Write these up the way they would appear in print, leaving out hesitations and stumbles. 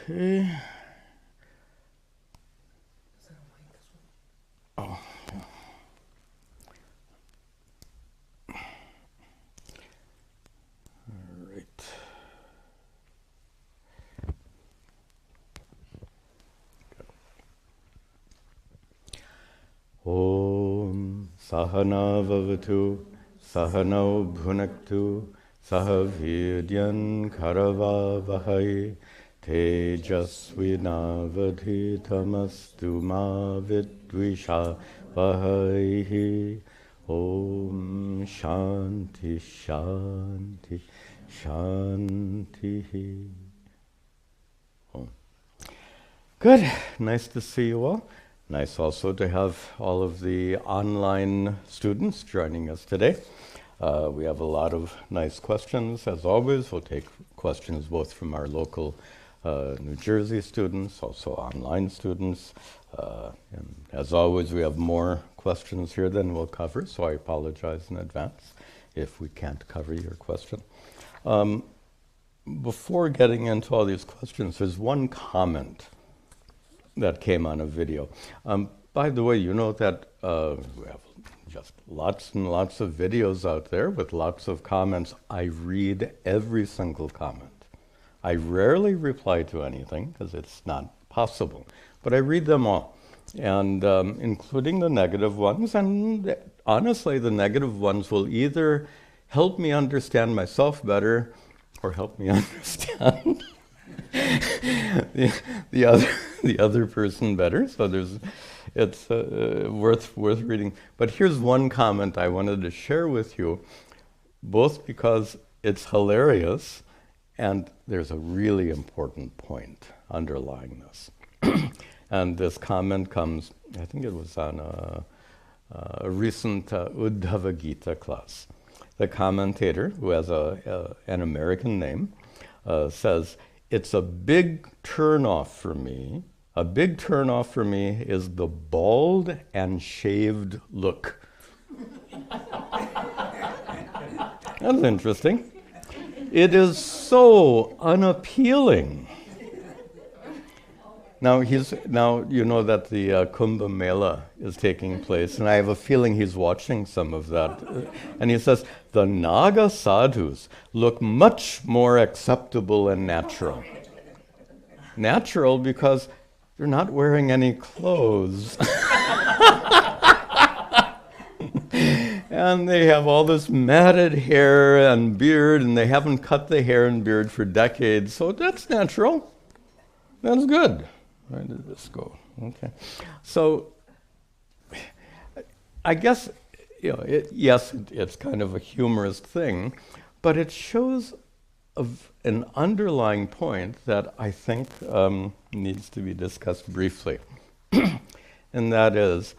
Okay. Oh. All right. Om Sahana Vavatu Sahano Bhunaktu Sahavidyan Karavavahai Tejasvinavadhitamastu ma vidvisha vahaihi. Om Shanti Shanti Shanti. Om. Good. Nice to see you all. Nice also to have all of the online students joining us today. We have a lot of nice questions. As always, we'll take questions both from our local New Jersey students, also online students. And as always, we have more questions here than we'll cover, so I apologize in advance if we can't cover your question. Before getting into all these questions, there's one comment that came on a video. By the way, you know that we have just lots and lots of videos out there with lots of comments. I read every single comment. I rarely reply to anything because it's not possible, but I read them all, and including the negative ones. And honestly, the negative ones will either help me understand myself better or help me understand the other person better. So it's worth reading. But here's one comment I wanted to share with you, both because it's hilarious and there's a really important point underlying this. And this comment comes, I think it was on a recent Uddhava Gita class. The commentator, who has an American name, says, "It's a big turn-off for me. A big turn-off for me is the bald and shaved look." That's interesting. It is so unappealing. Now you know that the Kumbh Mela is taking place, and I have a feeling he's watching some of that. And he says, the Naga sadhus look much more acceptable and natural. Natural because they're not wearing any clothes. And they have all this matted hair and beard, and they haven't cut the hair and beard for decades, so that's natural. That's good. Where did this go? Okay. So I guess, it's kind of a humorous thing, but it shows an underlying point that I think needs to be discussed briefly. And that is,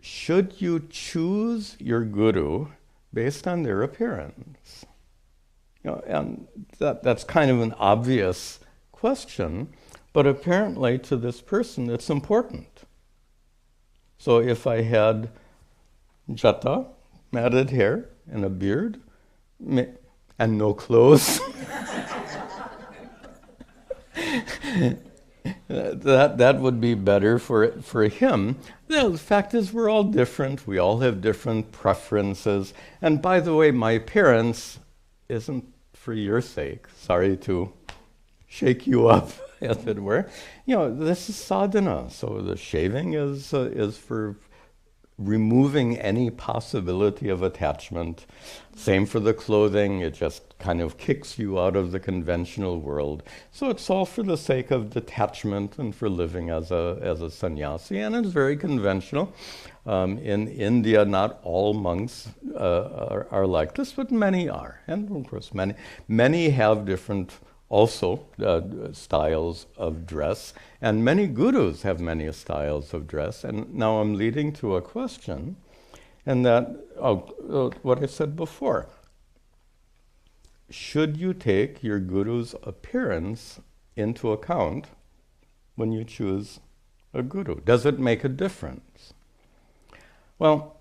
should you choose your guru based on their appearance? And that's kind of an obvious question, but apparently to this person it's important. So if I had jata, matted hair, and a beard, and no clothes, that would be better for him. The fact is, we're all different. We all have different preferences. And by the way, my appearance isn't for your sake. Sorry to shake you up, as it were. This is sadhana. So the shaving is for removing any possibility of attachment. Same for the clothing. It just kind of kicks you out of the conventional world. So it's all for the sake of detachment and for living as a sannyasi, and it's very conventional. In India, not all monks are like this, but many are. And of course, many have different also styles of dress, and many gurus have many styles of dress. And now I'm leading to a question, and that, what I said before. Should you take your guru's appearance into account when you choose a guru? Does it make a difference? Well,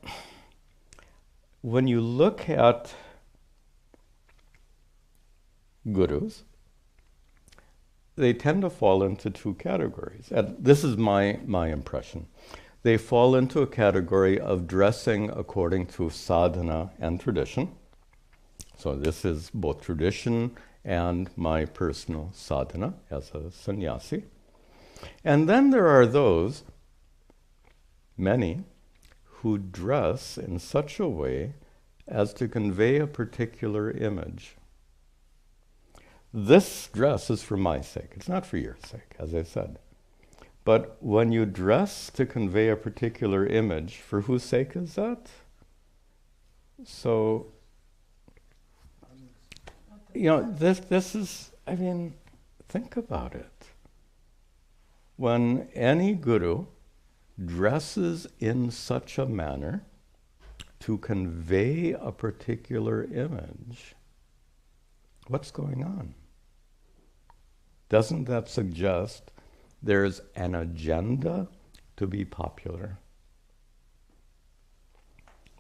when you look at gurus, they tend to fall into two categories. And this is my impression. They fall into a category of dressing according to sadhana and tradition. So this is both tradition and my personal sadhana as a sannyasi. And then there are those, many, who dress in such a way as to convey a particular image. This dress is for my sake. It's not for your sake, as I said. But when you dress to convey a particular image, for whose sake is that? So, this is, think about it. When any guru dresses in such a manner to convey a particular image, what's going on? Doesn't that suggest there's an agenda to be popular?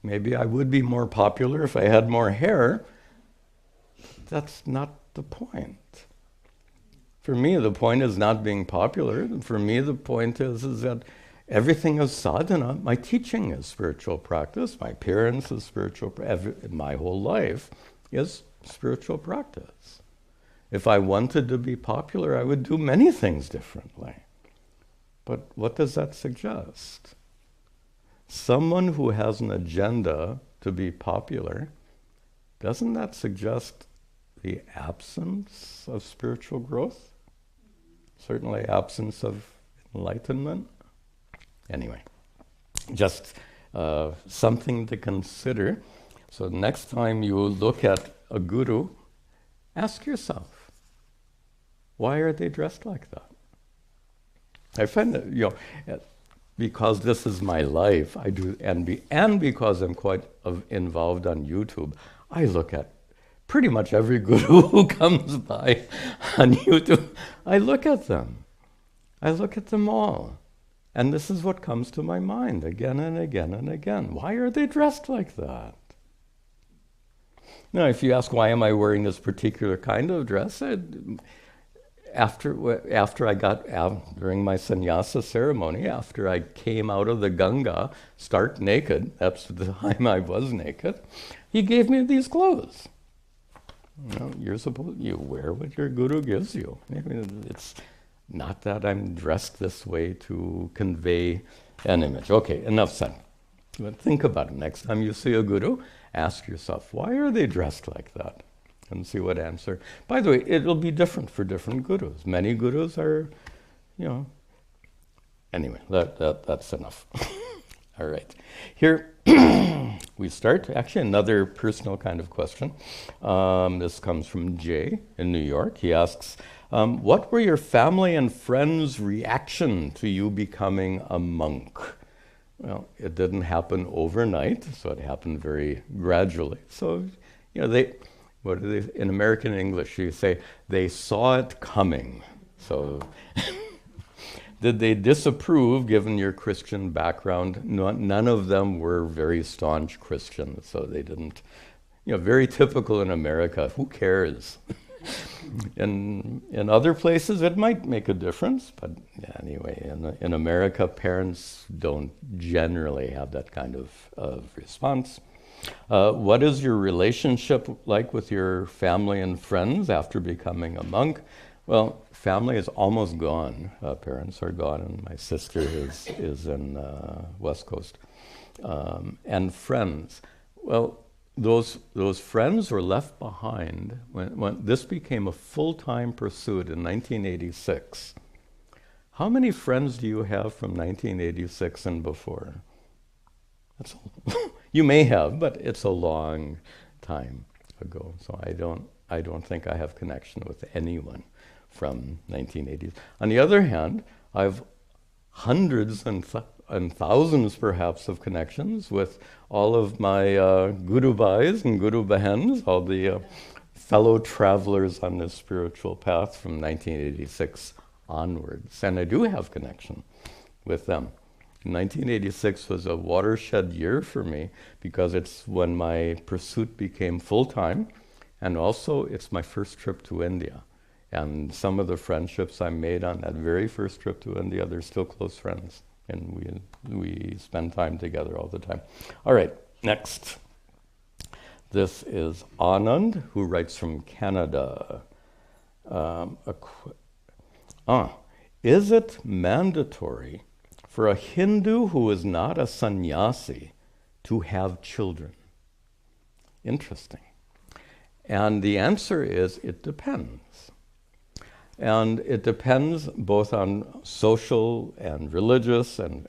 Maybe I would be more popular if I had more hair. That's not the point. For me, the point is not being popular. For me, the point is that everything is sadhana. My teaching is spiritual practice. My parents is spiritual. My whole life is spiritual practice. If I wanted to be popular, I would do many things differently. But what does that suggest? Someone who has an agenda to be popular, doesn't that suggest the absence of spiritual growth? Certainly absence of enlightenment. Anyway, just something to consider. So next time you look at a guru, ask yourself, why are they dressed like that? I find that, because this is my life, I do, and because I'm quite involved on YouTube, I look at pretty much every guru who comes by on YouTube. I look at them. I look at them all. And this is what comes to my mind again and again and again. Why are they dressed like that? Now, if you ask, why am I wearing this particular kind of dress? After I got, during my sannyasa ceremony, after I came out of the Ganga, stark naked, that's the time I was naked, he gave me these clothes. You wear what your guru gives you. It's not that I'm dressed this way to convey an image. Okay, enough said. But think about it. Next time you see a guru, ask yourself, why are they dressed like that? And see what answer. By the way, it'll be different for different gurus. Many gurus are, Anyway, that's enough. All right. Here we start. Actually, another personal kind of question. This comes from Jay in New York. He asks, what were your family and friends' reaction to you becoming a monk? Well, it didn't happen overnight, so it happened very gradually. So, in American English, you say, they saw it coming. So, did they disapprove, given your Christian background? None of them were very staunch Christians, so they didn't, very typical in America, who cares? In other places, it might make a difference, but anyway, in America, parents don't generally have that kind of response. What is your relationship like with your family and friends after becoming a monk? Well, family is almost gone. Parents are gone, and my sister is in West Coast. And friends, well, those friends were left behind when this became a full-time pursuit in 1986. How many friends do you have from 1986 and before? You may have, but it's a long time ago. So I don't think I have connection with anyone from 1980s. On the other hand, I have hundreds and thousands, perhaps, of connections with all of my Guru Bhais and Guru Bahens, all the fellow travelers on this spiritual path from 1986 onwards. And I do have connection with them. 1986 was a watershed year for me because it's when my pursuit became full-time, and also it's my first trip to India. And some of the friendships I made on that very first trip to India, they're still close friends. And we spend time together all the time. All right, next. This is Anand, who writes from Canada. Is it mandatory for a Hindu who is not a sannyasi to have children? Interesting. And the answer is, it depends. And it depends both on social and religious and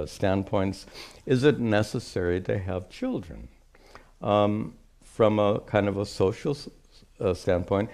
standpoints. Is it necessary to have children? From a kind of a social standpoint,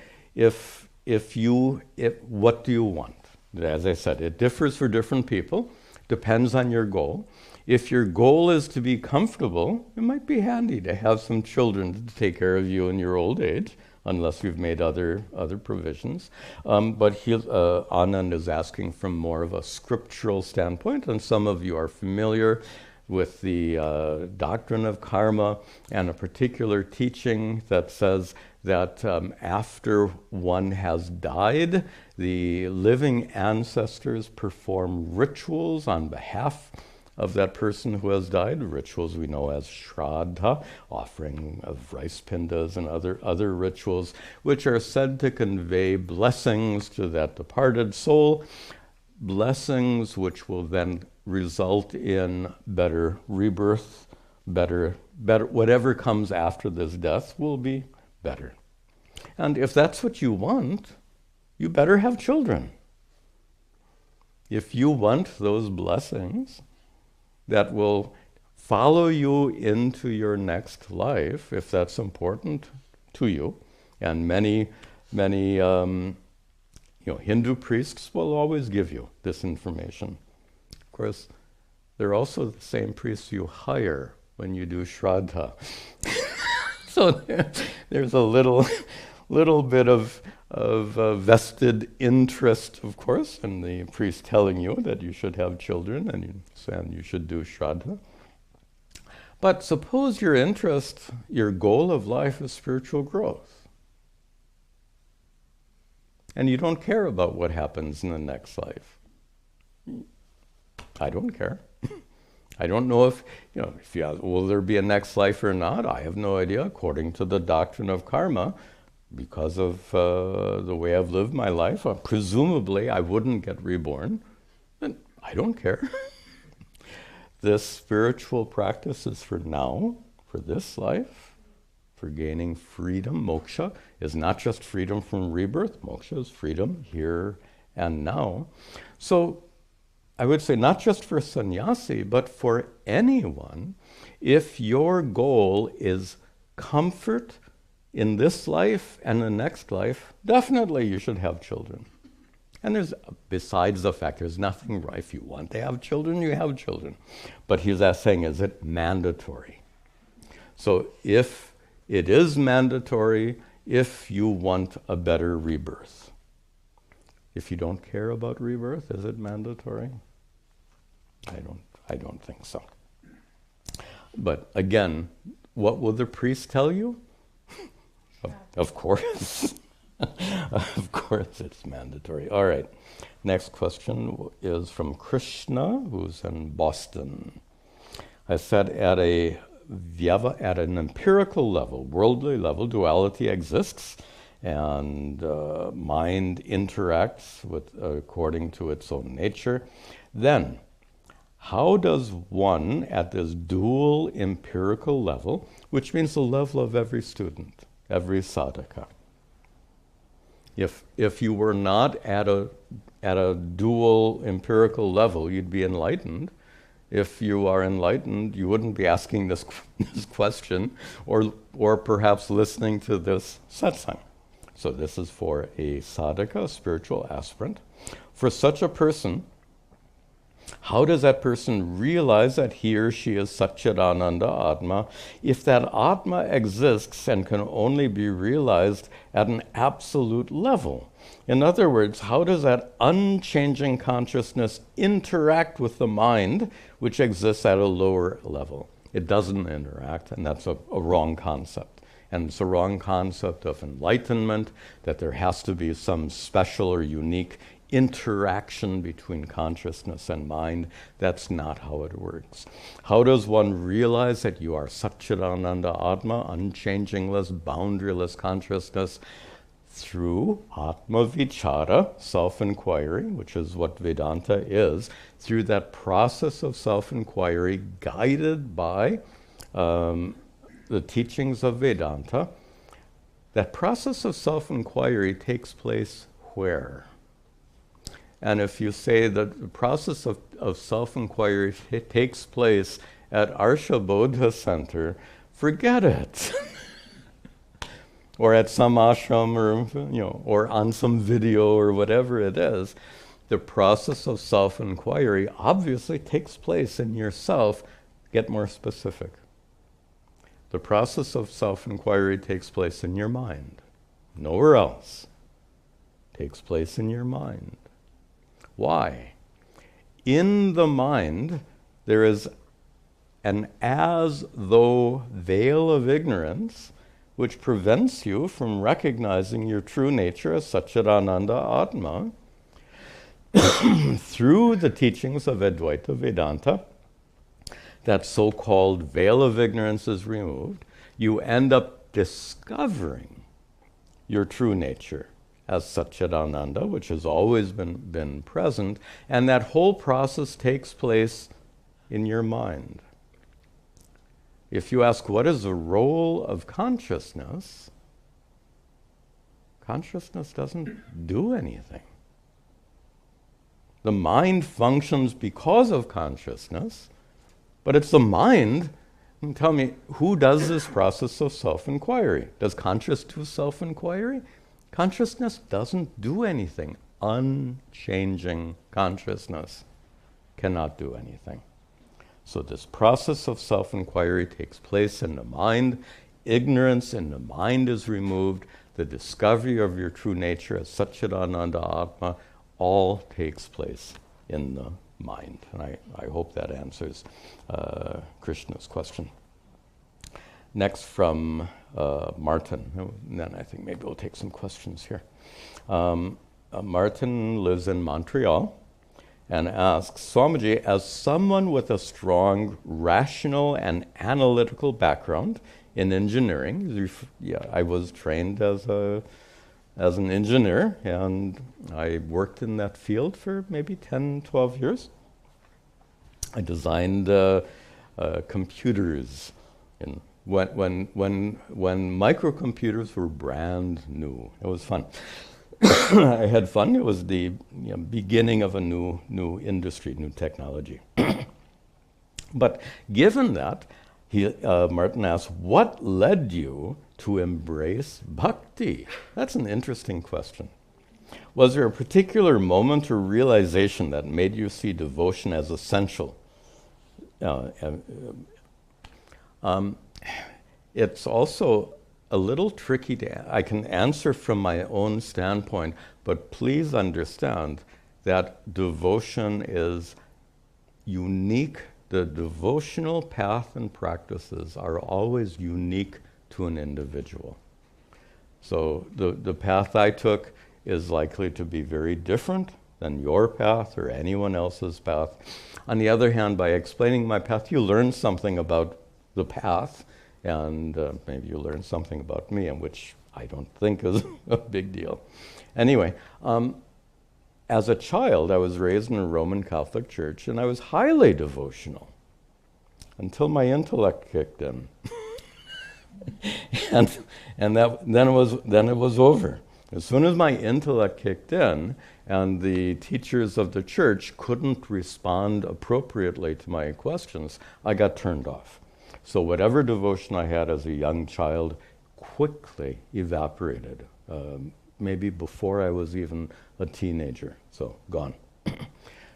what do you want? As I said, it differs for different people, depends on your goal. If your goal is to be comfortable, it might be handy to have some children to take care of you in your old age, unless you've made other provisions. But Anand is asking from more of a scriptural standpoint, and some of you are familiar with the doctrine of karma and a particular teaching that says that after one has died, the living ancestors perform rituals on behalf of that person who has died, rituals we know as shraddha, offering of rice pindas and other rituals, which are said to convey blessings to that departed soul, blessings which will then result in better rebirth, better, whatever comes after this death will be better. And if that's what you want, you better have children. If you want those blessings that will follow you into your next life, if that's important to you, and many Hindu priests will always give you this information. Of course, they're also the same priests you hire when you do shraddha. So there's a little bit of vested interest, of course, in the priest telling you that you should have children and you should do shraddha. But suppose your interest, your goal of life is spiritual growth. And you don't care about what happens in the next life. I don't care. I don't know if will there be a next life or not? I have no idea. According to the doctrine of karma, because of the way I've lived my life, presumably I wouldn't get reborn. And I don't care. This spiritual practice is for now, for this life, for gaining freedom. Moksha is not just freedom from rebirth. Moksha is freedom here and now. So I would say not just for sannyasi, but for anyone, if your goal is comfort in this life and the next life, definitely you should have children. And besides the fact, there's nothing right. If you want to have children, you have children. But he's saying, is it mandatory? So if it is mandatory, if you want a better rebirth. If you don't care about rebirth, is it mandatory? I don't think so. But again, what will the priest tell you? Of course. Of course it's mandatory. All right. Next question is from Krishna, who's in Boston. I said at an empirical level, worldly level, duality exists, and mind interacts according to its own nature. Then, how does one, at this dual empirical level, which means the level of every student, every sadhaka, if you were not at a dual empirical level, you'd be enlightened. If you are enlightened, you wouldn't be asking this question or perhaps listening to this satsang. So this is for a sadhaka, a spiritual aspirant. For such a person, how does that person realize that he or she is Satchitananda Atma if that Atma exists and can only be realized at an absolute level? In other words, how does that unchanging consciousness interact with the mind which exists at a lower level? It doesn't interact, and that's a wrong concept. And it's a wrong concept of enlightenment, that there has to be some special or unique interaction between consciousness and mind. That's not how it works. How does one realize that you are Satchitananda Atma, unchangingless, boundaryless consciousness? Through Atma Vichara, self-inquiry, which is what Vedanta is, through that process of self-inquiry guided by the teachings of Vedanta. That process of self-inquiry takes place where? And if you say that the process of self-inquiry takes place at Arsha Bodha Center, forget it. Or at some ashram, or on some video, or whatever it is. The process of self-inquiry obviously takes place in yourself. Get more specific. The process of self-inquiry takes place in your mind. Nowhere else. Takes place in your mind. Why? In the mind, there is an as-though veil of ignorance which prevents you from recognizing your true nature as Satchitananda Atma. Through the teachings of Advaita Vedanta, that so-called veil of ignorance is removed. You end up discovering your true nature as Satchitananda, which has always been present, and that whole process takes place in your mind. If you ask, what is the role of consciousness? Consciousness doesn't do anything. The mind functions because of consciousness, but it's the mind. And tell me, who does this process of self-inquiry? Does consciousness do self-inquiry? Consciousness doesn't do anything. Unchanging consciousness cannot do anything. So this process of self-inquiry takes place in the mind. Ignorance in the mind is removed. The discovery of your true nature as Satchitananda Atma all takes place in the mind. And I hope that answers Krishna's question. Next from Martin. And then I think maybe we'll take some questions here. Martin lives in Montreal and asks, Swamiji, as someone with a strong rational and analytical background in engineering, I was trained as an engineer, and I worked in that field for maybe 10, 12 years. I designed computers when microcomputers were brand new. It was fun. I had fun. It was the beginning of a new industry, new technology. But given that, Martin asked, what led you to embrace bhakti? That's an interesting question. Was there a particular moment or realization that made you see devotion as essential? It's also a little tricky I can answer from my own standpoint, but please understand that devotion is unique. The devotional path and practices are always unique to an individual. So the path I took is likely to be very different than your path or anyone else's path. On the other hand, by explaining my path, you learn something about the path, and maybe you learn something about me, which I don't think is a big deal. Anyway, as a child, I was raised in a Roman Catholic church, and I was highly devotional until my intellect kicked in. and then it was over. As soon as my intellect kicked in, and the teachers of the church couldn't respond appropriately to my questions, I got turned off. So whatever devotion I had as a young child quickly evaporated, maybe before I was even a teenager, so gone.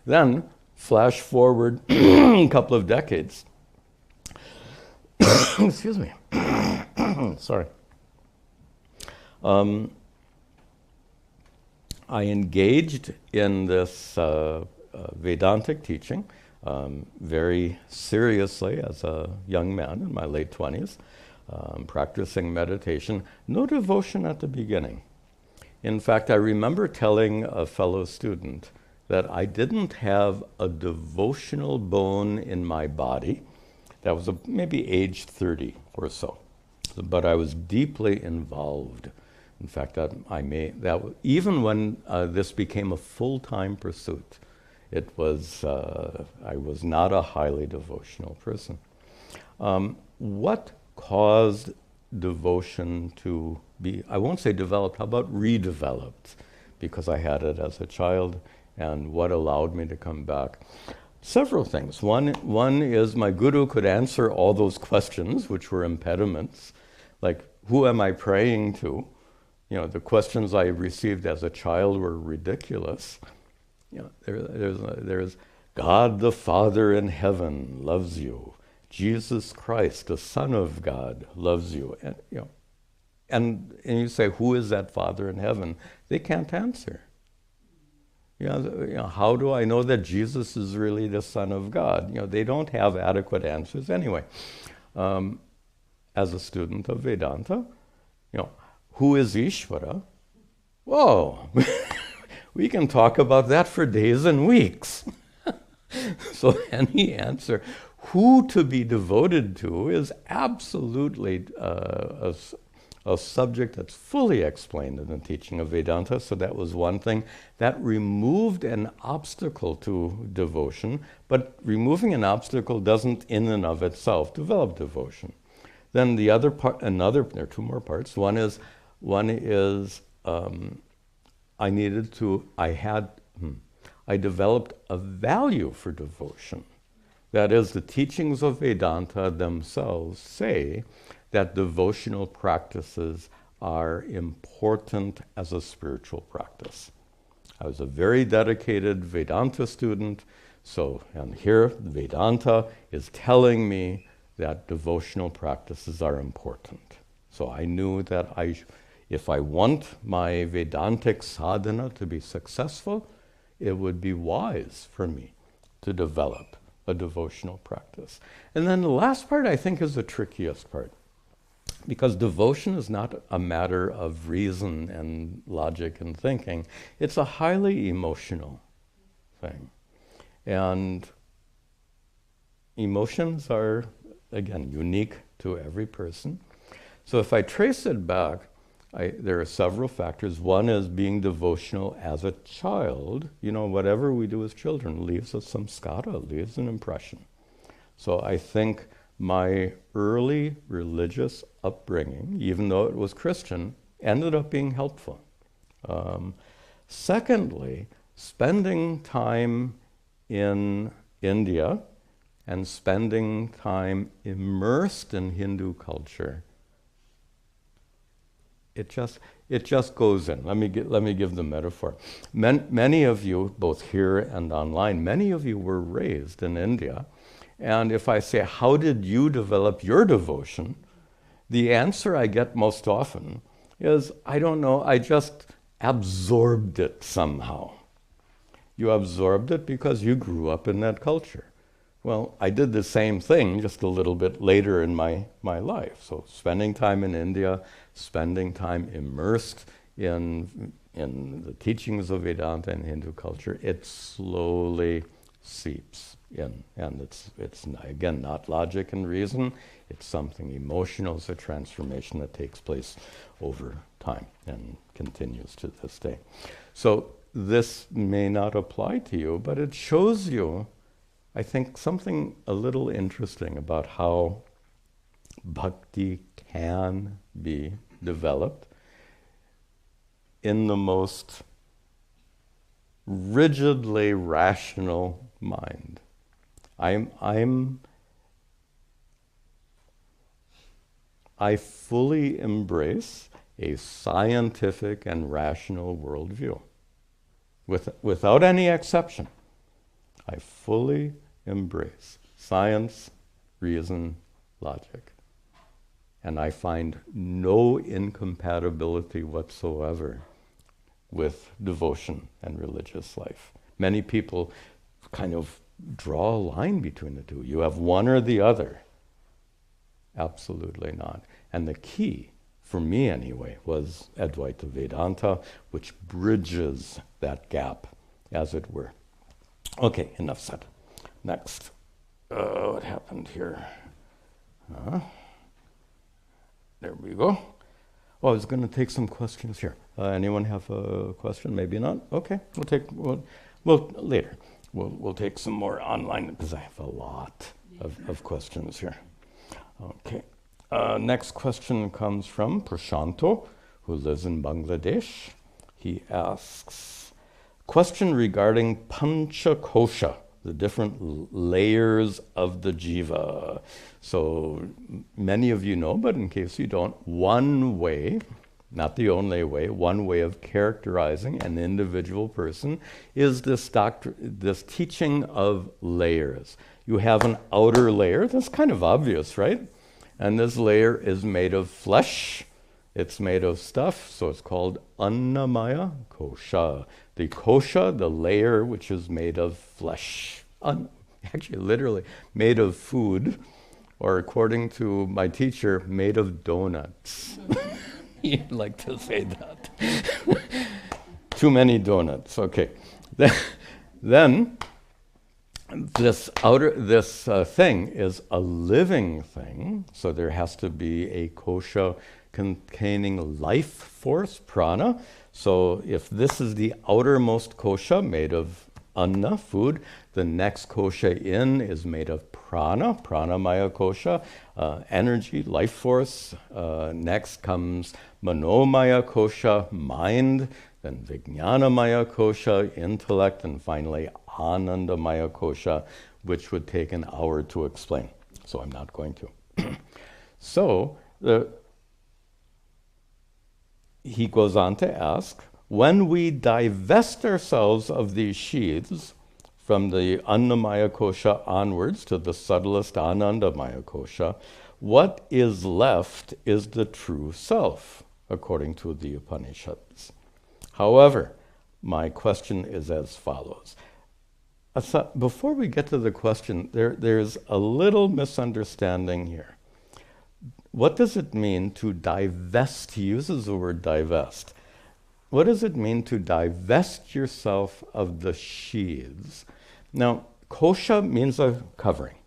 Then, flash forward a couple of decades. Excuse me. Sorry. I engaged in this Vedantic teaching very seriously as a young man in my late 20s. practicing meditation, no devotion at the beginning. In fact, I remember telling a fellow student that I didn't have a devotional bone in my body. That was maybe age 30 or so. But I was deeply involved. In fact, even when this became a full-time pursuit, I was not a highly devotional person. What caused devotion to be, I won't say developed, how about redeveloped? Because I had it as a child, and what allowed me to come back? Several things. One is my guru could answer all those questions, which were impediments, like who am I praying to? You know, the questions I received as a child were ridiculous. You know, there's God the Father in heaven loves you. Jesus Christ, the Son of God, loves you. And, you know, and you say, who is that Father in heaven? They can't answer. You know, how do I know that Jesus is really the Son of God? You know, they don't have adequate answers anyway. As a student of Vedanta, you know, who is Ishvara? Whoa, we can talk about that for days and weeks. So any answer, who to be devoted to, is absolutely a subject that's fully explained in the teaching of Vedanta. So that was one thing. That removed an obstacle to devotion, but removing an obstacle doesn't in and of itself develop devotion. Then the other part, there are two more parts. One is I developed a value for devotion. That is, the teachings of Vedanta themselves say that devotional practices are important as a spiritual practice. I was a very dedicated Vedanta student, and here Vedanta is telling me that devotional practices are important. So I knew that if I want my Vedantic sadhana to be successful, it would be wise for me to develop a devotional practice. And then the last part, I think, is the trickiest part. Because devotion is not a matter of reason and logic and thinking. It's a highly emotional thing. And emotions are, again, unique to every person. So if I trace it back, there are several factors. One is being devotional as a child. You know, whatever we do as children leaves us some samskara, leaves an impression. So I think my early religious upbringing, even though it was Christian, ended up being helpful. Secondly, spending time in India and spending time immersed in Hindu culture, it just goes in. Let me give the metaphor. Many of you, both here and online, many of you were raised in India. And if I say, how did you develop your devotion? The answer I get most often is, I don't know, I just absorbed it somehow. You absorbed it because you grew up in that culture. Well, I did the same thing just a little bit later in my life. So spending time in India, spending time immersed in the teachings of Vedanta and Hindu culture, it slowly seeps in. And it's again, not logic and reason. It's something emotional. It's a transformation that takes place over time and continues to this day. So this may not apply to you, but it shows you, I think, something a little interesting about how bhakti can be developed in the most rigidly rational mind. I fully embrace a scientific and rational worldview, without any exception. I fully embrace science, reason, logic. And I find no incompatibility whatsoever with devotion and religious life. Many people kind of draw a line between the two. You have one or the other. Absolutely not. And the key, for me anyway, was Advaita Vedanta, which bridges that gap, as it were. Okay, enough said. Next. What happened here? There we go. Oh, I was going to take some questions here. Anyone have a question? Maybe not. Okay, we'll later. We'll take some more online because I have a lot of questions here. Okay. Next question comes from Prashanto, who lives in Bangladesh. He asks, question regarding pancha kosha, the different layers of the jiva. So many of you know, but in case you don't, one way, not the only way, one way of characterizing an individual person is this teaching of layers. You have an outer layer, that's kind of obvious, right? And this layer is made of flesh, it's made of stuff, so it's called annamaya kosha. The kosha, the layer which is made of flesh, actually literally made of food, or according to my teacher, made of donuts. You'd like to say that. Too many donuts, okay. Then this thing is a living thing, so there has to be a kosha containing life force, prana. So if this is the outermost kosha made of anna, food, the next kosha in is made of prana, pranamaya kosha, energy, life force. Next comes manomaya kosha, mind, then vijnanamaya kosha, intellect, and finally anandamaya kosha, which would take an hour to explain. So I'm not going to. So he goes on to ask, when we divest ourselves of these sheaths, from the annamaya kosha onwards to the subtlest anandamaya kosha, what is left is the true self, according to the Upanishads. However, my question is as follows. Before we get to the question, there's a little misunderstanding here. What does it mean to divest? He uses the word divest. What does it mean to divest yourself of the sheaths? Now, kosha means a covering.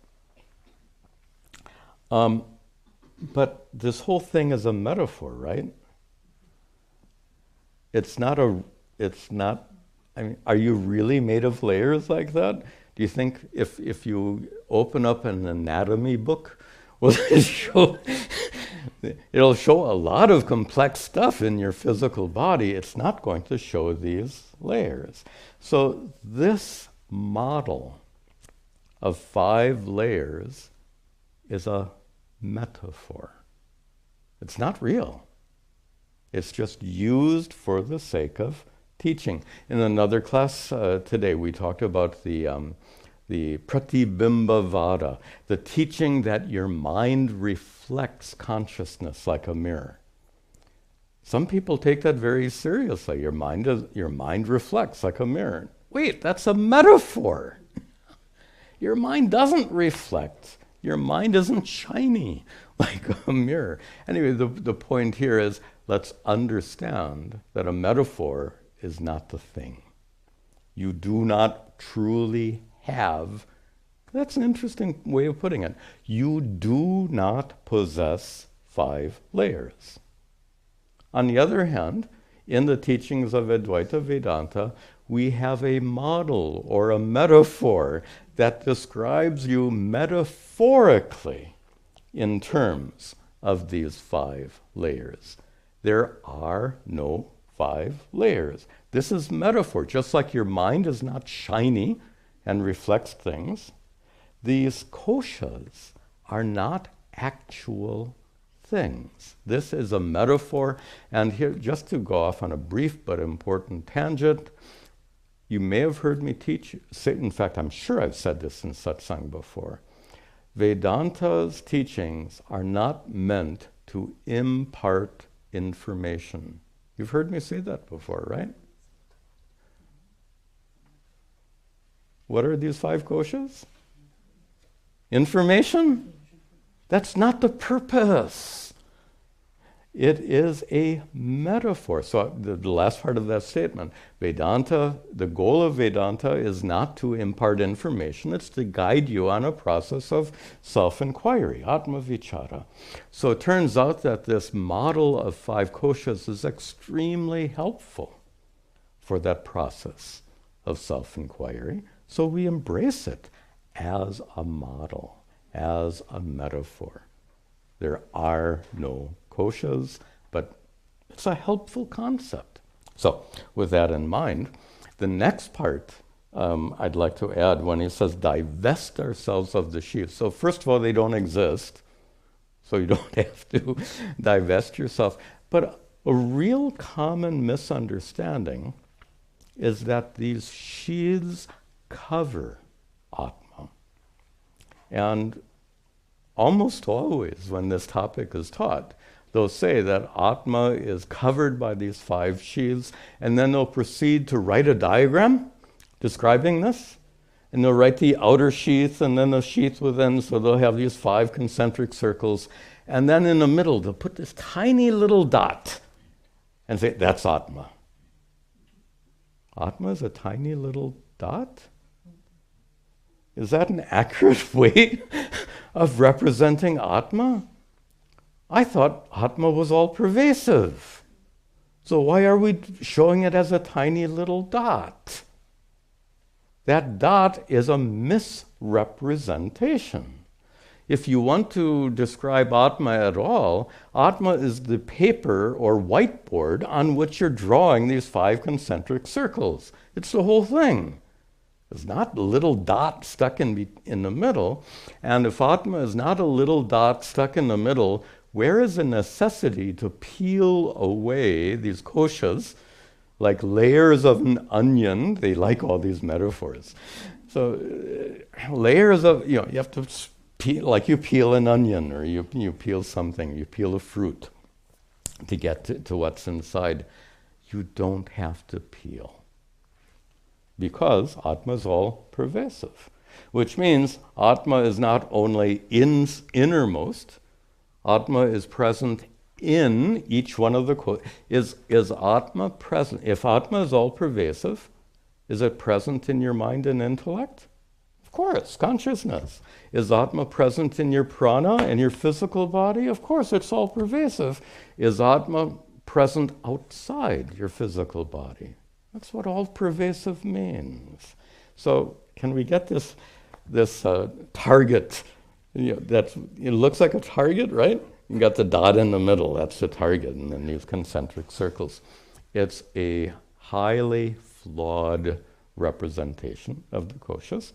But this whole thing is a metaphor, right? I mean, are you really made of layers like that? Do you think if you open up an anatomy book, will it show? It'll show a lot of complex stuff in your physical body. It's not going to show these layers. So this model of 5 layers is a metaphor. It's not real. It's just used for the sake of teaching. In another class today, we talked about the Pratibimbavada, the teaching that your mind reflects consciousness like a mirror. Some people take that very seriously. Your mind reflects like a mirror. Wait, that's a metaphor. Your mind doesn't reflect. Your mind isn't shiny like a mirror. Anyway, the point here is, let's understand that a metaphor is not the thing. You do not truly have, that's an interesting way of putting it, you do not possess 5 layers. On the other hand, in the teachings of Advaita Vedanta, we have a model or a metaphor that describes you metaphorically in terms of these 5 layers. There are no 5 layers. This is metaphor. Just like your mind is not shiny and reflects things, these koshas are not actual things. This is a metaphor. And here, just to go off on a brief but important tangent, you may have heard me say, in fact, I'm sure I've said this in Satsang before, Vedanta's teachings are not meant to impart information. You've heard me say that before, right? What are these 5 koshas? Information? That's not the purpose. It is a metaphor. So the last part of that statement, Vedanta, the goal of Vedanta is not to impart information, it's to guide you on a process of self-inquiry, Atma Vichara. So it turns out that this model of 5 koshas is extremely helpful for that process of self-inquiry. So we embrace it as a model, as a metaphor. There are no koshas, but it's a helpful concept. So with that in mind, the next part I'd like to add when he says divest ourselves of the sheaths. So first of all, they don't exist, so you don't have to divest yourself. But a real common misunderstanding is that these sheaths cover Atma. And almost always when this topic is taught, they'll say that Atma is covered by these 5 sheaths, and then they'll proceed to write a diagram describing this. And they'll write the outer sheath and then the sheath within, so they'll have these 5 concentric circles. And then in the middle, they'll put this tiny little dot and say, that's Atma. Atma is a tiny little dot? Is that an accurate way of representing Atma? I thought Atma was all pervasive. So why are we showing it as a tiny little dot? That dot is a misrepresentation. If you want to describe Atma at all, Atma is the paper or whiteboard on which you're drawing these 5 concentric circles. It's the whole thing. It's not a little dot stuck in the middle. And if Atma is not a little dot stuck in the middle, where is the necessity to peel away these koshas like layers of an onion? They like all these metaphors. So layers of, you have to peel, like you peel an onion, or you peel something, you peel a fruit to get to what's inside. You don't have to peel, because Atma is all pervasive, which means Atma is not only innermost, Atma is present in each one of the is Atma present? If Atma is all pervasive, is it present in your mind and intellect? Of course, consciousness. Is Atma present in your prana and your physical body? Of course, it's all pervasive. Is Atma present outside your physical body? That's what all pervasive means. So can we get this target? It looks like a target, right? You got the dot in the middle, that's the target, and then these concentric circles. It's a highly flawed representation of the koshas.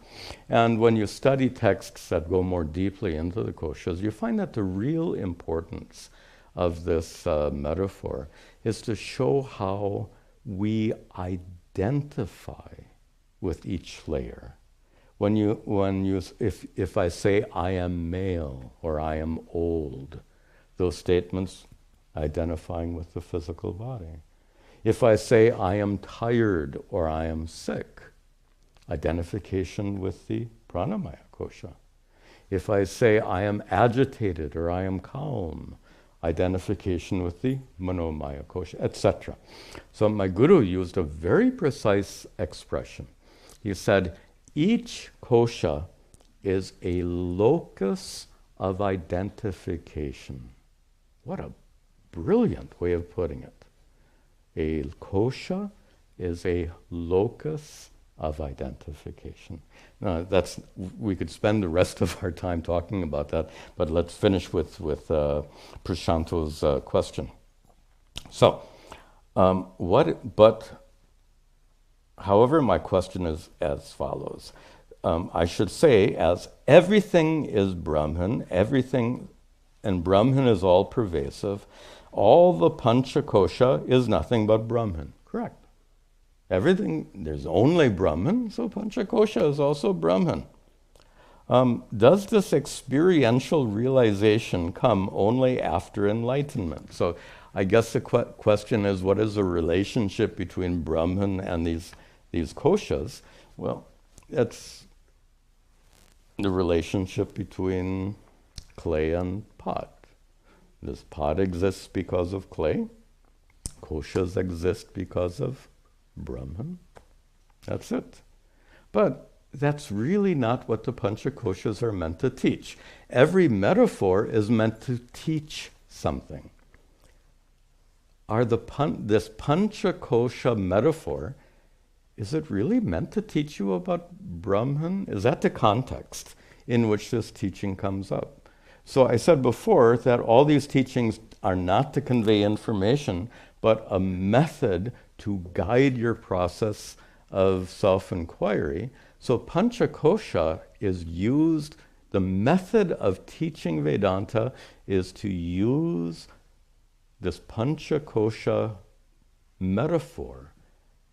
And when you study texts that go more deeply into the koshas, you find that the real importance of this metaphor is to show how we identify with each layer. If I say I am male or I am old, those statements identifying with the physical body. If I say I am tired or I am sick, identification with the pranamaya kosha. If I say I am agitated or I am calm, identification with the manomaya kosha, etc. So my guru used a very precise expression. He said, each kosha is a locus of identification. What a brilliant way of putting it. A kosha is a locus of identification. Now, we could spend the rest of our time talking about that, but let's finish with Prashanto's question. So, however, my question is as follows. I should say, as everything is Brahman, and Brahman is all pervasive, all the pancha kosha is nothing but Brahman. Correct. Everything, there's only Brahman, so pancha kosha is also Brahman. Does this experiential realization come only after enlightenment? So I guess the question is, what is the relationship between Brahman and these koshas? Well, it's the relationship between clay and pot. This pot exists because of clay. Koshas exist because of Brahman. That's it. But that's really not what the pancha koshas are meant to teach. Every metaphor is meant to teach something. This pancha kosha metaphor, is it really meant to teach you about Brahman? Is that the context in which this teaching comes up? So I said before that all these teachings are not to convey information, but a method to guide your process of self-inquiry. So pancha kosha is used, the method of teaching Vedanta is to use this pancha kosha metaphor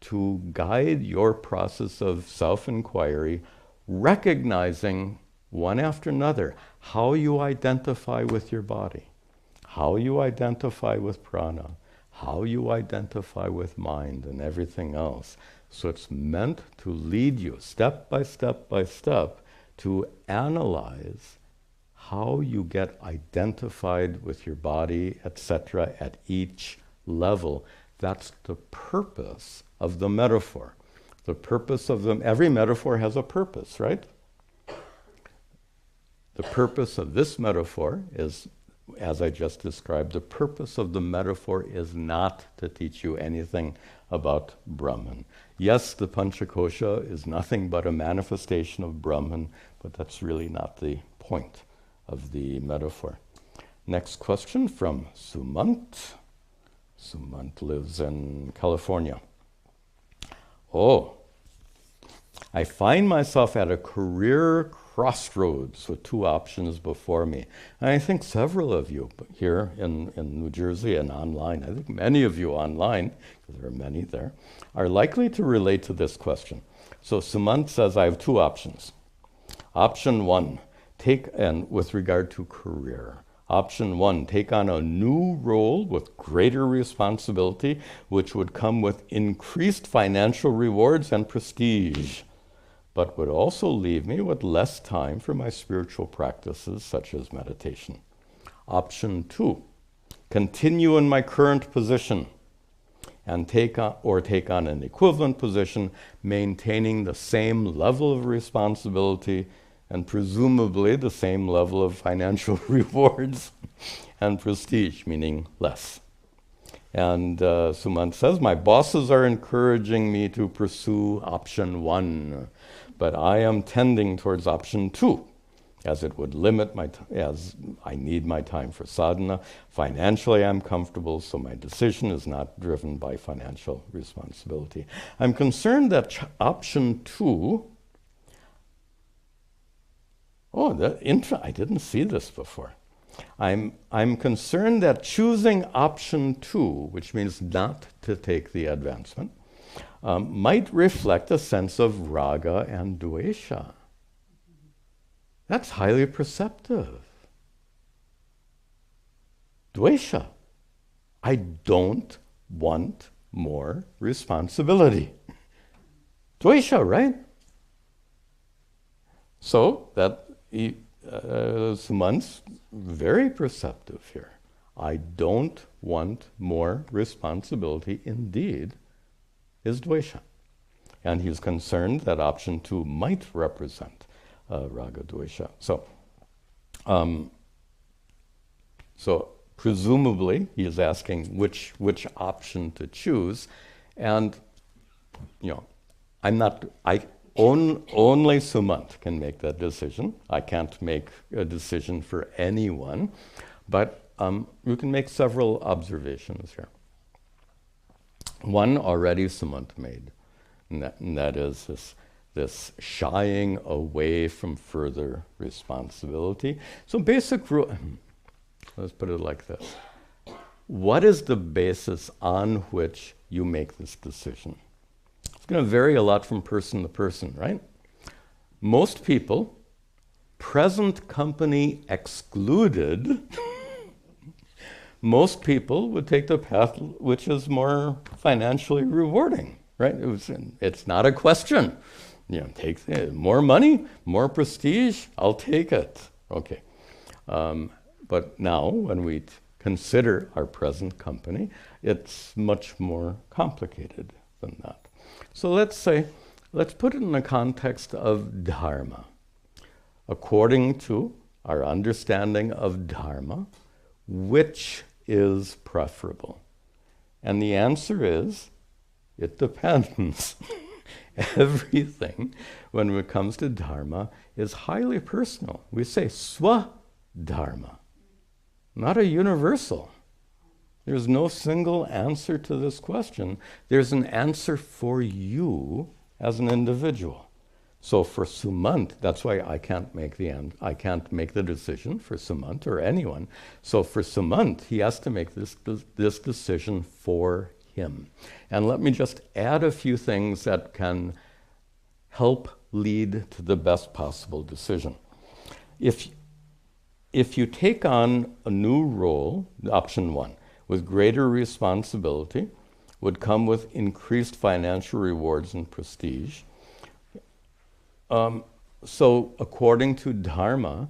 to guide your process of self-inquiry, recognizing one after another how you identify with your body, how you identify with prana, how you identify with mind and everything else. So it's meant to lead you step by step by step to analyze how you get identified with your body, etc., at each level. That's the purpose of the metaphor. The purpose of them, every metaphor has a purpose, right? The purpose of this metaphor is, as I just described, the purpose of the metaphor is not to teach you anything about Brahman. Yes, the pancha kosha is nothing but a manifestation of Brahman, but that's really not the point of the metaphor. Next question from Sumant. Sumant lives in California. Oh, I find myself at a career crossroads with two options before me. And I think several of you here in New Jersey and online, I think many of you online, because there are many there, are likely to relate to this question. So Sumant says, I have two options. Option one, with regard to career. Option one, take on a new role with greater responsibility, which would come with increased financial rewards and prestige, but would also leave me with less time for my spiritual practices, such as meditation. Option two, continue in my current position and take on an equivalent position, maintaining the same level of responsibility and presumably the same level of financial rewards and prestige, meaning less. And Sumant says, my bosses are encouraging me to pursue option one, but I am tending towards option two, as it would limit as I need my time for sadhana. Financially, I'm comfortable, so my decision is not driven by financial responsibility. I'm concerned that option two, I didn't see this before. I'm concerned that choosing option two, which means not to take the advancement, might reflect a sense of raga and dvesha. That's highly perceptive. Dvesha. I don't want more responsibility. Dvesha, right? So that Sumant's very perceptive here. I don't want more responsibility, indeed, is dvesha. And he's concerned that option two might represent raga dvesha. So presumably he is asking which option to choose, and only Sumant can make that decision. I can't make a decision for anyone, but you can make several observations here. One already Sumant made, and that is this shying away from further responsibility. So basic rule, let's put it like this. What is the basis on which you make this decision? It's going to vary a lot from person to person, right? Most people, present company excluded, most people would take the path which is more financially rewarding, right? It's not a question. Take more money, more prestige, I'll take it. Okay. But now, when we consider our present company, it's much more complicated than that. So let's put it in the context of dharma. According to our understanding of dharma, which is preferable? And the answer is, it depends. Everything, when it comes to dharma, is highly personal. We say swa-dharma, not a universal. There's no single answer to this question. There's an answer for you as an individual. So for Sumant, that's why I can't make the decision for Sumant or anyone. So for Sumant, he has to make this decision for him. And let me just add a few things that can help lead to the best possible decision. If you take on a new role, option one, with greater responsibility, would come with increased financial rewards and prestige. So according to Dharma,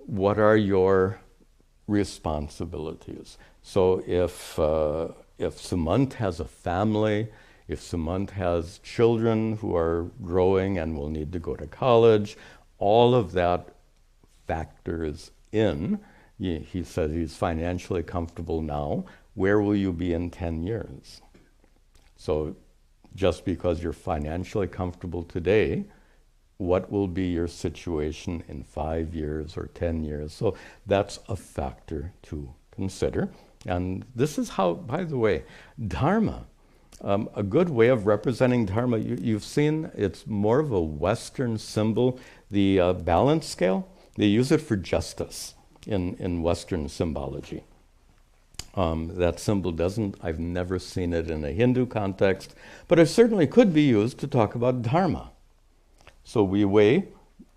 what are your responsibilities? So if Sumant has a family, if Sumant has children who are growing and will need to go to college, all of that factors in. He says he's financially comfortable now. Where will you be in 10 years? So just because you're financially comfortable today, what will be your situation in 5 years or 10 years? So that's a factor to consider. And this is how, by the way, Dharma, a good way of representing Dharma, you've seen it's more of a Western symbol. The balance scale, they use it for justice in Western symbology. That symbol I've never seen it in a Hindu context, but it certainly could be used to talk about Dharma. So we weigh,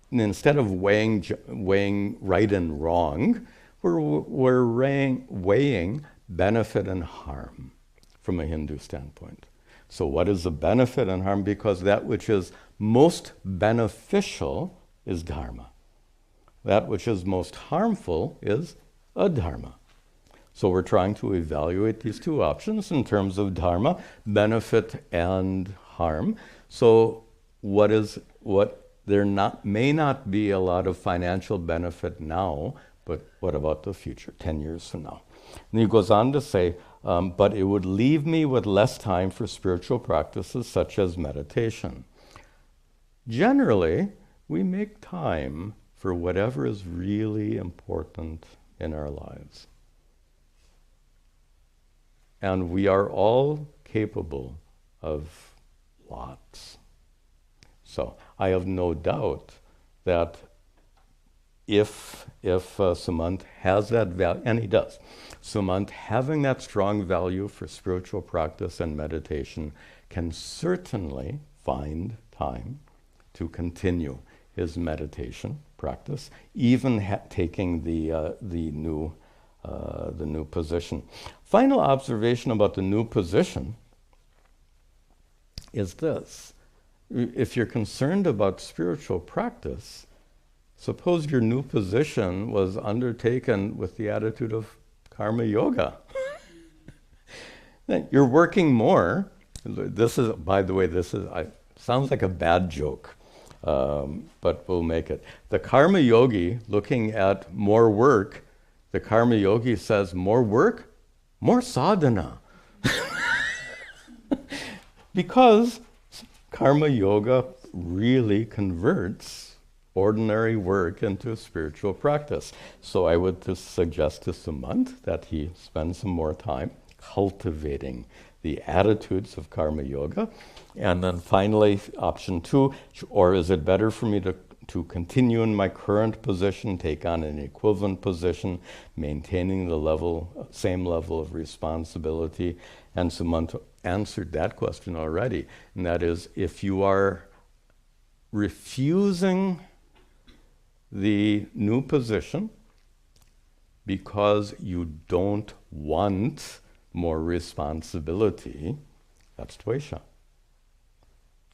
and instead of weighing right and wrong, we're weighing benefit and harm from a Hindu standpoint. So what is the benefit and harm? Because that which is most beneficial is Dharma. That which is most harmful is adharma. So we're trying to evaluate these two options in terms of dharma, benefit and harm. So there may not be a lot of financial benefit now, but what about the future, 10 years from now? And he goes on to say, but it would leave me with less time for spiritual practices such as meditation. Generally, we make time for whatever is really important in our lives. And we are all capable of lots. So I have no doubt that if Sumant has that value, and he does, Sumant having that strong value for spiritual practice and meditation can certainly find time to continue his meditation practice, even taking the new position. Final observation about the new position is this. If you're concerned about spiritual practice, suppose your new position was undertaken with the attitude of karma yoga. You're working more. This is, by the way, sounds like a bad joke, but we'll make it. The karma yogi looking at more work, the karma yogi says, more work, more sadhana. Because karma yoga really converts ordinary work into a spiritual practice. So I would just suggest to Sumant that he spend some more time cultivating the attitudes of karma yoga. And then finally, option two, or is it better for me to continue in my current position, take on an equivalent position, maintaining the same level of responsibility? And Sumant answered that question already, and that is, if you are refusing the new position because you don't want more responsibility, that's dvesha.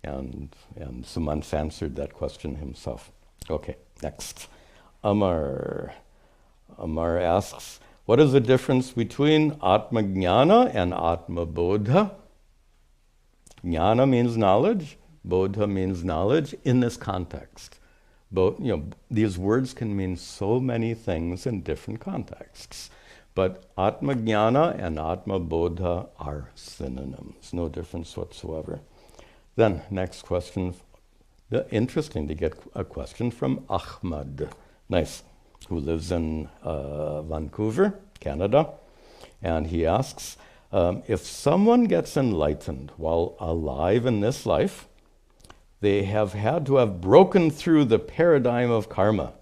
And Sumant answered that question himself. Okay, next. Amar. Amar asks, what is the difference between Atma Jnana and Atma Bodha? Jnana means knowledge, bodha means knowledge in this context. These words can mean so many things in different contexts. But Atma Jnana and Atma Bodha are synonyms, no difference whatsoever. Then, next question. Interesting to get a question from Ahmad. Nice. Who lives in Vancouver, Canada. And he asks, if someone gets enlightened while alive in this life, they have had to have broken through the paradigm of karma.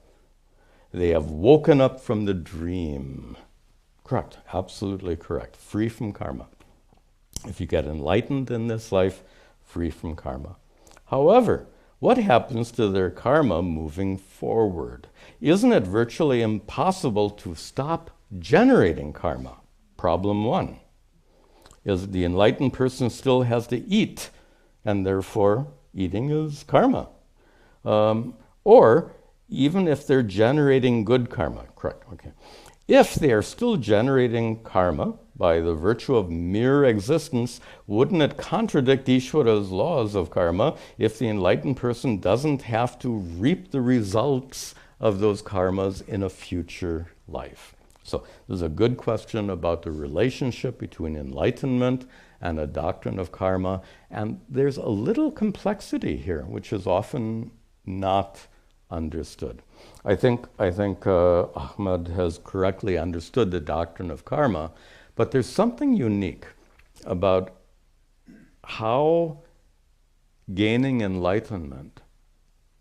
They have woken up from the dream. Correct, absolutely correct. Free from karma. If you get enlightened in this life, free from karma. However, what happens to their karma moving forward? Isn't it virtually impossible to stop generating karma? Problem one is the enlightened person still has to eat, and therefore eating is karma. Or even if they're generating good karma, correct, okay. If they are still generating karma by the virtue of mere existence, wouldn't it contradict Ishvara's laws of karma if the enlightened person doesn't have to reap the results of those karmas in a future life? So this is a good question about the relationship between enlightenment and a doctrine of karma. And there's a little complexity here, which is often not understood. I think Ahmad has correctly understood the doctrine of karma, but there's something unique about how gaining enlightenment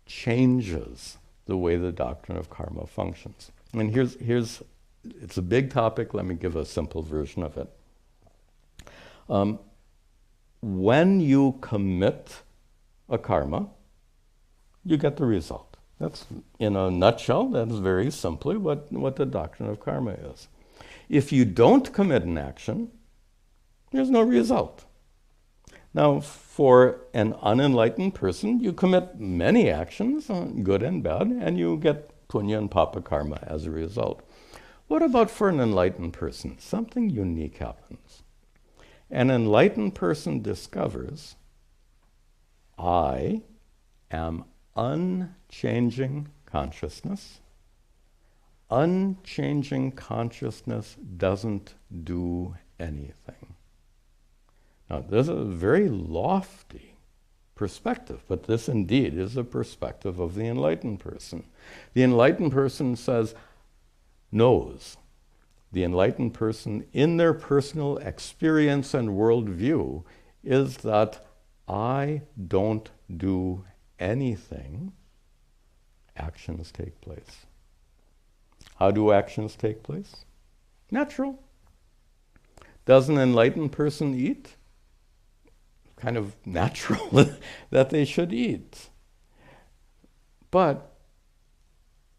changes the way the doctrine of karma functions. And here's it's a big topic. Let me give a simple version of it. When you commit a karma, you get the result. That's, in a nutshell, that's very simply what the doctrine of karma is. If you don't commit an action, there's no result. Now, for an unenlightened person, you commit many actions, good and bad, and you get punya and papa karma as a result. What about for an enlightened person? Something unique happens. An enlightened person discovers, I am unchanging consciousness. Unchanging consciousness doesn't do anything. Now, this is a very lofty perspective, but this indeed is a perspective of the enlightened person. The enlightened person knows. The enlightened person, in their personal experience and worldview, is that I don't do anything. Actions take place. How do actions take place? Natural. Does an enlightened person eat? Kind of natural that they should eat. But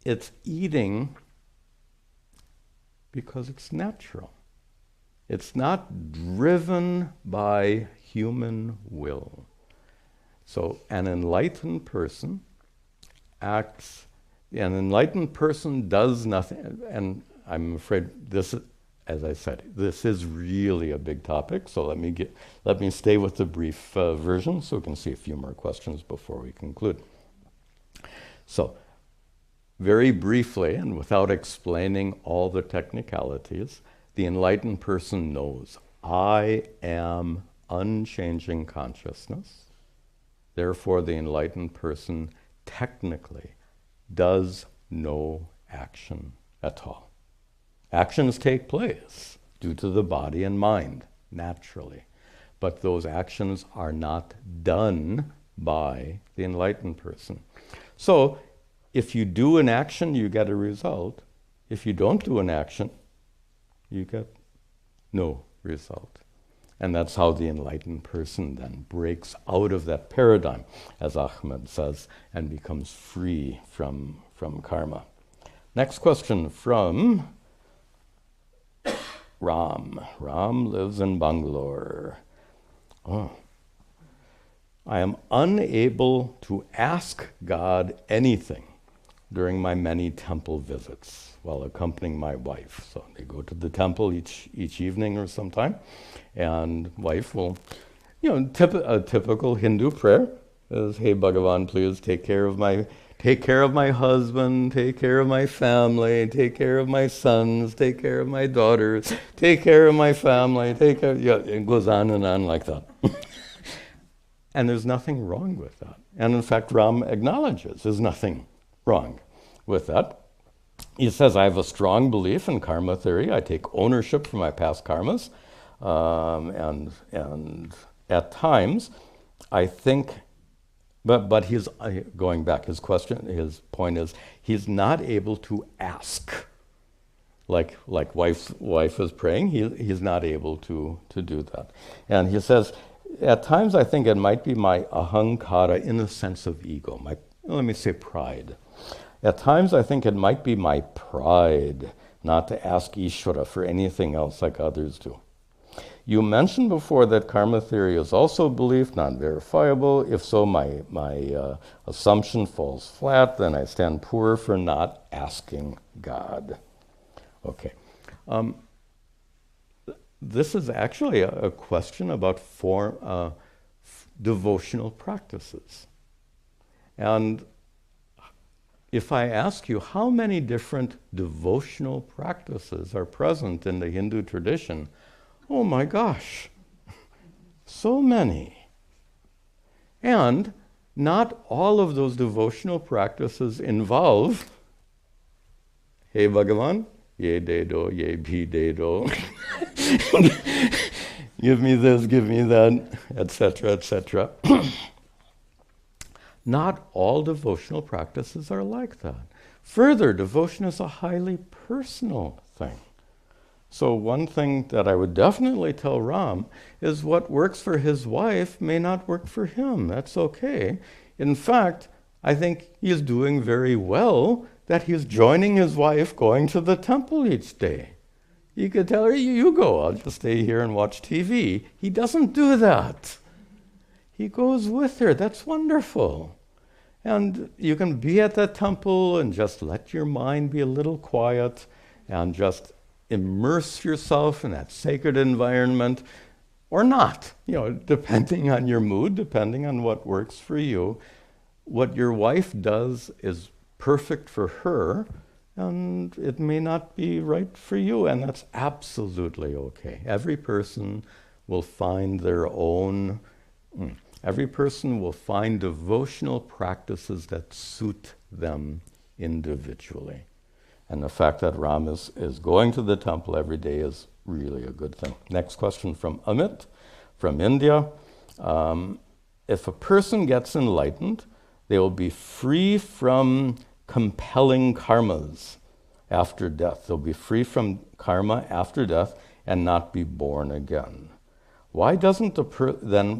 it's eating because it's natural. It's not driven by human will. So an enlightened person acts, an enlightened person does nothing, and I'm afraid this, as I said, this is really a big topic, so let me stay with the brief version so we can see a few more questions before we conclude. So, very briefly, and without explaining all the technicalities, the enlightened person knows, I am unchanging consciousness. Therefore, the enlightened person technically does no action at all. Actions take place due to the body and mind, naturally. But those actions are not done by the enlightened person. So, if you do an action, you get a result. If you don't do an action, you get no result. And that's how the enlightened person then breaks out of that paradigm, as Ahmed says, and becomes free from karma. Next question from Ram. Ram lives in Bangalore. Oh. I am unable to ask God anything. during my many temple visits while accompanying my wife. So they go to the temple each evening or sometime, and wife will, a typical Hindu prayer is, "Hey Bhagavan, please take care of my husband, take care of my family, take care of my sons, take care of my daughters, take care of my family, it goes on and on like that." And there's nothing wrong with that. And in fact, Ram acknowledges there's nothing wrong with that. He says, "I have a strong belief in karma theory. I take ownership for my past karmas. And at times, I think," but he's going back, his point is, he's not able to ask. Like wife is praying, he's not able to do that. And he says, "At times I think it might be my ahankara in the sense of ego, let me say pride. At times I think it might be my pride not to ask Ishvara for anything else like others do. You mentioned before that karma theory is also belief, not verifiable. If so, my assumption falls flat, then I stand poor for not asking God." Okay. This is actually a question about devotional practices. And if I ask you how many different devotional practices are present in the Hindu tradition, oh my gosh, so many. And not all of those devotional practices involve, "Hey Bhagavan, ye de do, ye bhi de do." Give me this, give me that, etc., etc. Not all devotional practices are like that. Further, devotion is a highly personal thing. So one thing that I would definitely tell Ram is what works for his wife may not work for him. That's okay. In fact, I think he's doing very well that he's joining his wife going to the temple each day. You could tell her, "You go, I'll just stay here and watch TV." He doesn't do that. He goes with her. That's wonderful. And you can be at the temple and just let your mind be a little quiet and just immerse yourself in that sacred environment, or not, depending on your mood, depending on what works for you. What your wife does is perfect for her, and it may not be right for you, and that's absolutely okay. Every person will find devotional practices that suit them individually. And the fact that Ram is going to the temple every day is really a good thing. Next question from Amit, from India. If a person gets enlightened, they will be free from compelling karmas after death. They'll be free from karma after death and not be born again. Why doesn't the person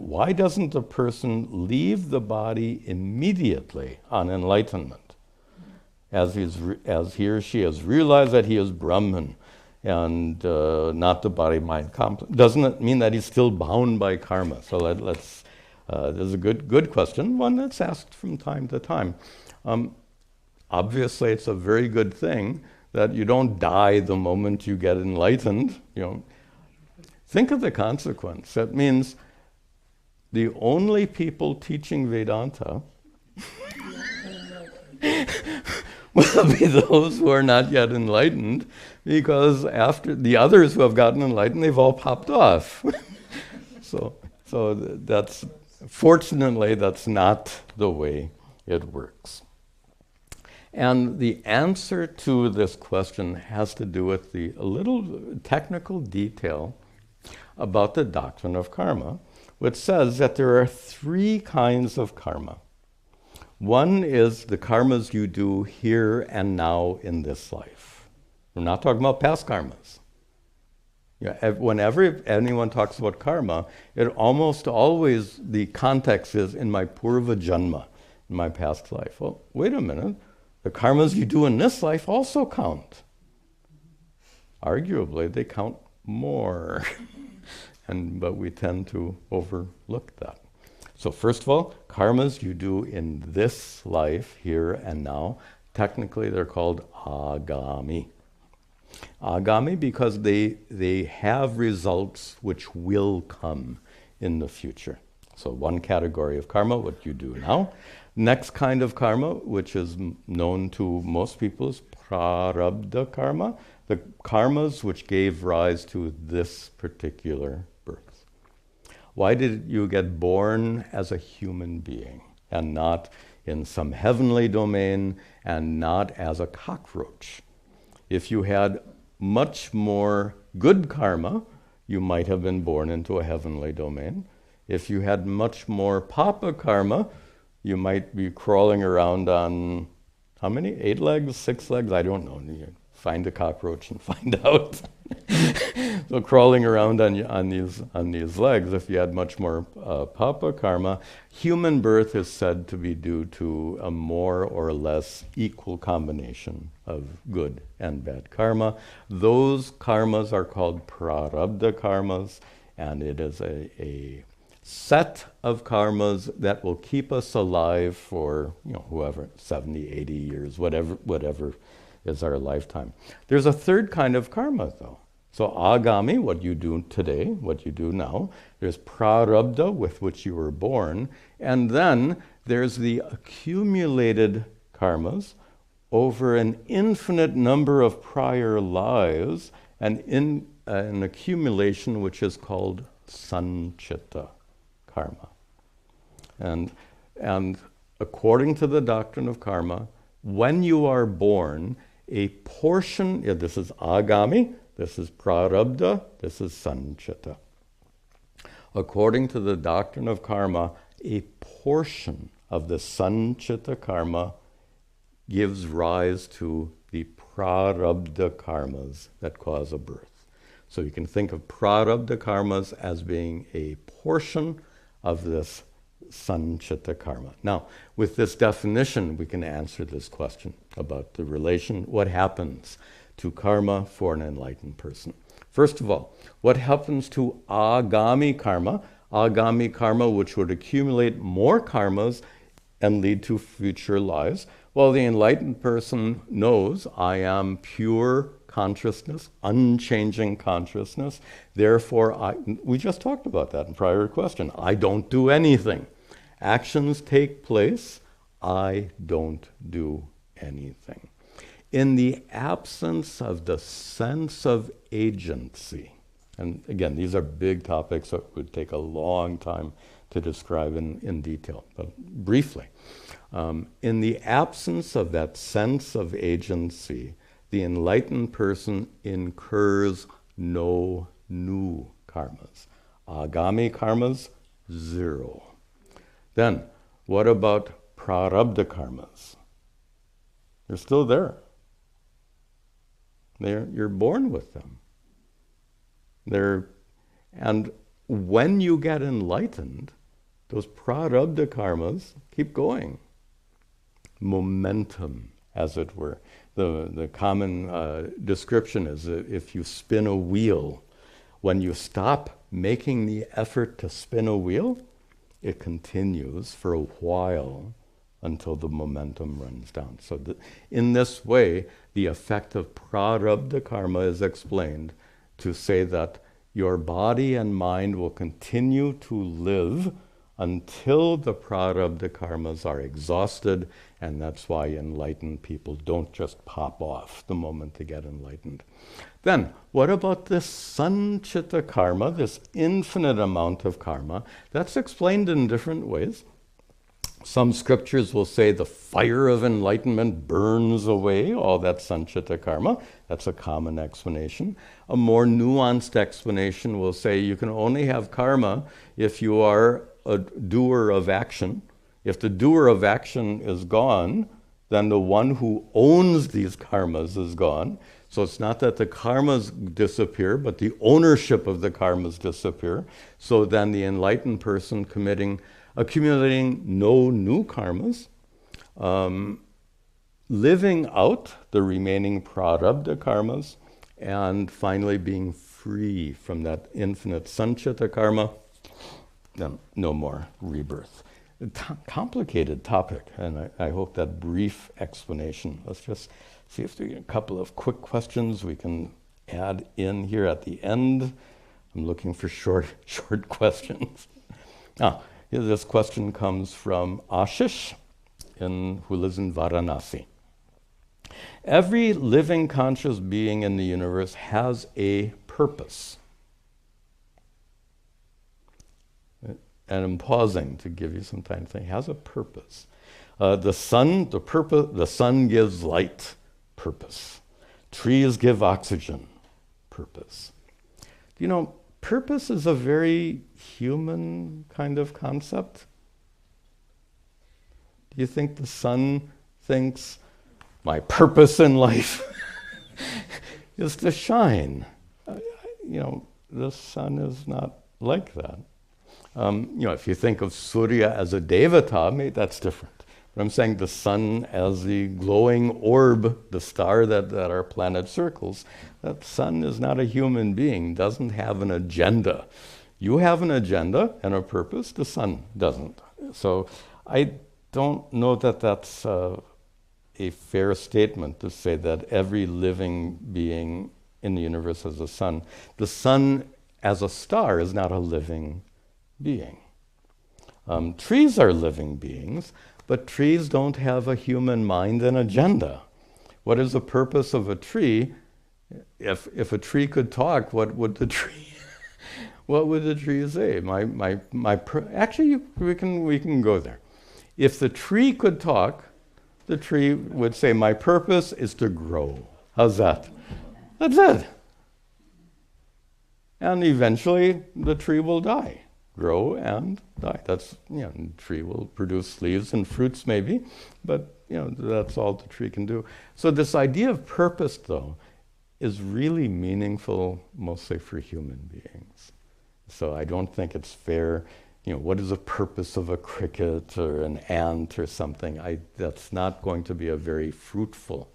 leave the body immediately on enlightenment? As he or she has realized that he is Brahman and not the body-mind complex. Doesn't it mean that he's still bound by karma? So let's this is a good question, one that's asked from time to time. Obviously, it's a very good thing that you don't die the moment you get enlightened. Think of the consequence. That means the only people teaching Vedanta will be those who are not yet enlightened, because after the others who have gotten enlightened, they've all popped off. So fortunately, that's not the way it works. And the answer to this question has to do with a little technical detail about the doctrine of karma, which says that there are 3 kinds of karma. One is the karmas you do here and now in this life. We're not talking about past karmas. Whenever anyone talks about karma, it almost always, the context is in my purva janma, in my past life. Well, wait a minute. The karmas you do in this life also count. Arguably, they count more. But we tend to overlook that. So first of all, karmas you do in this life, here and now, technically they're called agami. Agami because they have results which will come in the future. So one category of karma, what you do now. Next kind of karma, which is known to most people, is prarabdha karma, the karmas which gave rise to this particular birth. Why did you get born as a human being and not in some heavenly domain and not as a cockroach? If you had much more good karma, you might have been born into a heavenly domain. If you had much more papa karma, you might be crawling around on, how many? 8 legs, 6 legs? I don't know. You find a cockroach and find out. So crawling around on these legs, if you had much more papa karma, human birth is said to be due to a more or less equal combination of good and bad karma. Those karmas are called prarabdha karmas, and it is a set of karmas that will keep us alive for, whoever, 70, 80 years, whatever is our lifetime. There's a third kind of karma, though. So agami, what you do today, what you do now. There's prarabdha, with which you were born. And then there's the accumulated karmas over an infinite number of prior lives, and in an accumulation which is called sanchita karma. And according to the doctrine of karma, when you are born, a portion, this is agami, this is prarabdha, this is sanchita. According to the doctrine of karma, a portion of the sanchita karma gives rise to the prarabdha karmas that cause a birth. So you can think of prarabdha karmas as being a portion of this sanchita karma. Now, with this definition, we can answer this question about the relation, what happens to karma for an enlightened person. First of all, what happens to agami karma? Agami karma, which would accumulate more karmas and lead to future lives. Well, the enlightened person knows, I am pure consciousness, unchanging consciousness. Therefore, we just talked about that in prior question. I don't do anything. Actions take place. I don't do anything. In the absence of the sense of agency, and again, these are big topics that would take a long time to describe in detail, but briefly. In the absence of that sense of agency, the enlightened person incurs no new karmas. Agami karmas, 0. Then, what about prarabdha karmas? They're still there. You're born with them. And when you get enlightened, those prarabdha karmas keep going. Momentum, as it were. The common description is if you spin a wheel, when you stop making the effort to spin a wheel, it continues for a while until the momentum runs down. So in this way, the effect of prarabdha karma is explained to say that your body and mind will continue to live until the prarabdha karmas are exhausted, and that's why enlightened people don't just pop off the moment they get enlightened. Then, what about this sanchita karma, this infinite amount of karma? That's explained in different ways. Some scriptures will say the fire of enlightenment burns away all that sanchita karma. That's a common explanation. A more nuanced explanation will say you can only have karma if you are a doer of action. If the doer of action is gone, then the one who owns these karmas is gone. So it's not that the karmas disappear, but the ownership of the karmas disappear. So then the enlightened person accumulating no new karmas, living out the remaining prarabdha karmas, and finally being free from that infinite sanchita karma, then no more rebirth. complicated topic, and I hope that brief explanation. Let's just see if there are a couple of quick questions we can add in here at the end. I'm looking for short questions. This question comes from Ashish, who lives in Varanasi. Every living conscious being in the universe has a purpose. And I'm pausing to give you some time to think. Has a purpose. The sun gives light, purpose. Trees give oxygen, purpose. You know, purpose is a very human kind of concept. Do you think the sun thinks, my purpose in life is to shine? The sun is not like that. If you think of Surya as a devata, maybe that's different. But I'm saying the sun as the glowing orb, the star that our planet circles, that sun is not a human being, doesn't have an agenda. You have an agenda and a purpose, the sun doesn't. So I don't know that that's a fair statement to say that every living being in the universe has a sun. The sun as a star is not a living being. Trees are living beings, but trees don't have a human mind and agenda. What is the purpose of a tree? If a tree could talk, what would the tree say? Actually, we can go there. If the tree could talk, the tree would say, my purpose is to grow. How's that? That's it. And eventually the tree will die. Grow and die. That's, the tree will produce leaves and fruits maybe, but that's all the tree can do. So this idea of purpose, though, is really meaningful mostly for human beings. So I don't think it's fair, what is the purpose of a cricket or an ant or something? That's not going to be a very fruitful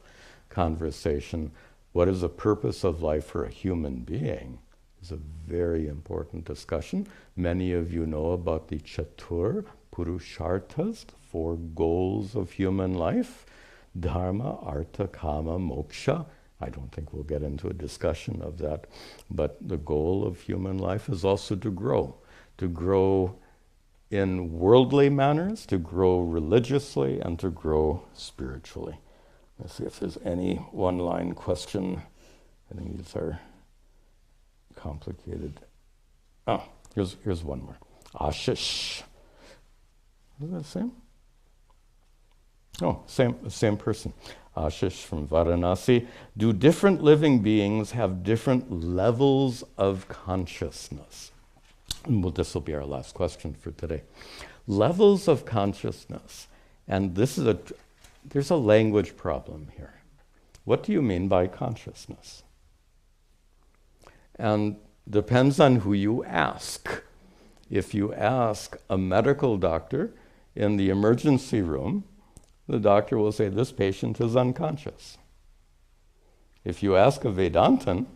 conversation. What is the purpose of life for a human being? Is a very important discussion. Many of you know about the Chatur Purusharthas, the 4 goals of human life. Dharma, Artha, Kama, Moksha. I don't think we'll get into a discussion of that. But the goal of human life is also to grow. To grow in worldly manners, to grow religiously, and to grow spiritually. Let's see if there's any one-line question. I think these are complicated. Here's one more. Ashish. Is that the same? Oh, same person. Ashish from Varanasi. Do different living beings have different levels of consciousness? Well, this will be our last question for today. Levels of consciousness. And there's a language problem here. What do you mean by consciousness? And depends on who you ask. If you ask a medical doctor in the emergency room, the doctor will say, this patient is unconscious. If you ask a Vedantin,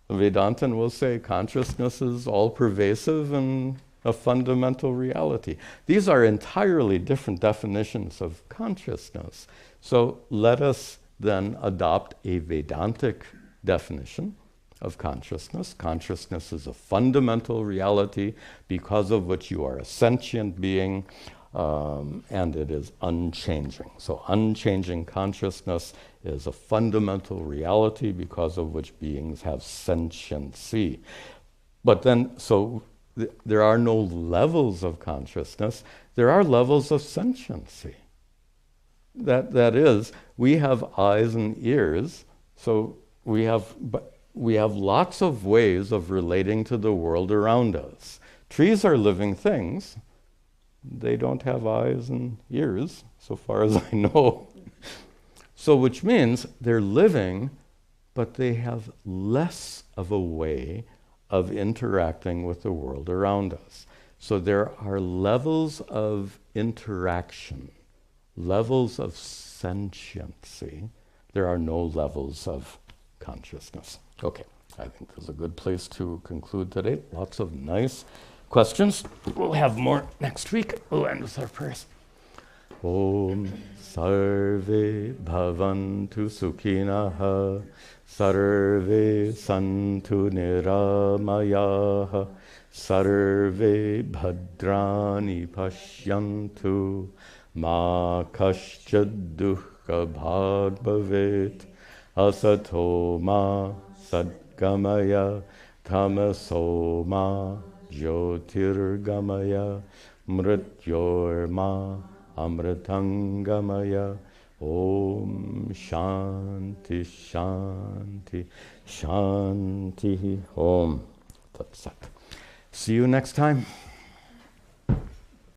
the Vedantin will say, consciousness is all-pervasive and a fundamental reality. These are entirely different definitions of consciousness. So let us then adopt a Vedantic definition of consciousness. Consciousness is a fundamental reality because of which you are a sentient being, and it is unchanging. So unchanging consciousness is a fundamental reality because of which beings have sentiency. But then, there are no levels of consciousness. There are levels of sentiency. That is, we have eyes and ears, so we have lots of ways of relating to the world around us. Trees are living things. They don't have eyes and ears, so far as I know. So which means they're living, but they have less of a way of interacting with the world around us. So there are levels of interaction, levels of sentiency. There are no levels of consciousness. Okay, I think this is a good place to conclude today. Lots of nice Questions? We'll have more next week. We'll end with our prayers. Om Sarve Bhavantu Sukhinaha Sarve Santu Niramayaha Sarve Bhadrani Pashyantu Ma Kaschad Dukkha Bhag Bhavet Asato Ma Sadgamaya Tamaso Ma Jyotirgamaya Mrityorma Amritangamaya. Om Shanti Shanti Shanti Om Tat Sat. See you next time.